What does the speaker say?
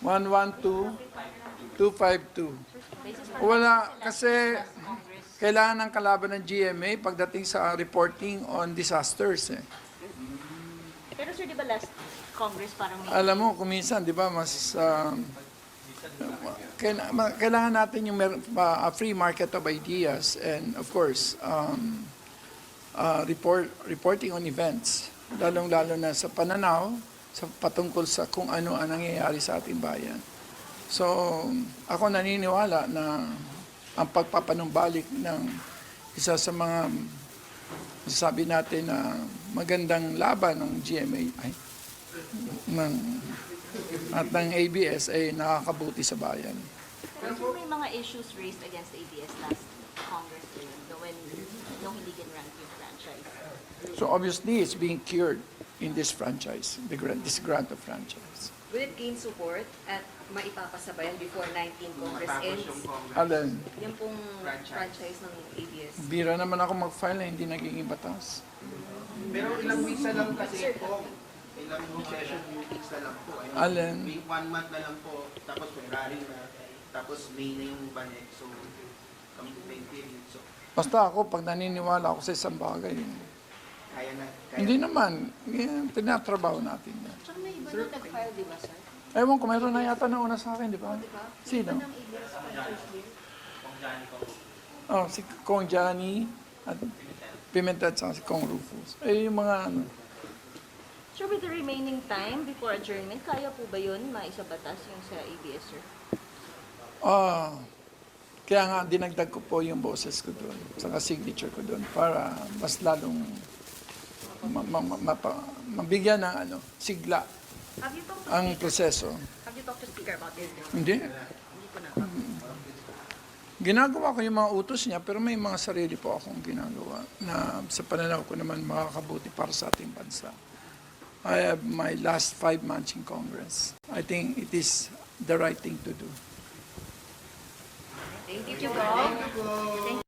112-252. Wala, kasi kailangan ng kalaban ng GMA pagdating sa reporting on disasters. Pero sir, di ba last Congress parang may... Alam mo, kuminsan, di ba, mas kailangan natin yung free market of ideas and of course, reporting on events, lalong-lalo na sa pananaw, sa patungkol sa kung ano ang nangyayari sa ating bayan. So, ako naniniwala na ang pagpapanumbalik ng isa sa mga sabi natin na magandang laban ng GMA at ng ABS ay nakakabuti sa bayan. Pero sir, may mga issues raised against ABS last Congress when hindi ginrant yung franchise. So obviously, it's being cured in this franchise, this grant of franchise. Will it gain support at maipapasabayan before 19 Congress ends? Alin, Yan pong franchise ng ABS. bira naman ako mag-file na hindi nagiging batas. Pero ilang weeks na lang kasi po, ilang session weeks na lang po. Alin? May 1 month na lang po, tapos February na, tapos May na yung budget. So, kami to pay period. So, Basta ako, pag naniniwala ako sa isang bagay, kaya na. hindi naman, tinatrabaho natin yan. Tsaka may iba na nag-file, di ba sir? Ewan ko, mayroon na yata nauna sa akin, di ba? Sino? Ng ABS franchise bill. Oh, si Kong Johnny at Pimentel at si Kong Rufus. Eh, yung mga ano. Sir, with the remaining time before adjournment, kaya po ba yun maisabatas yung sa ABS sir? Kaya nga dinagdag ko po yung boses ko doon, saka signature ko doon para mas lalong mabigyan ng sigla Have you talked to ang Speaker? proseso. Have you talked to Speaker about this? Hindi. Hindi ko na. Ginagawa ko yung mga utos niya, pero may mga sarili po akong ginagawa na sa pananaw ko naman makakabuti para sa ating bansa. I have my last 5 months in Congress. I think it is the right thing to do. Thank you, Doc.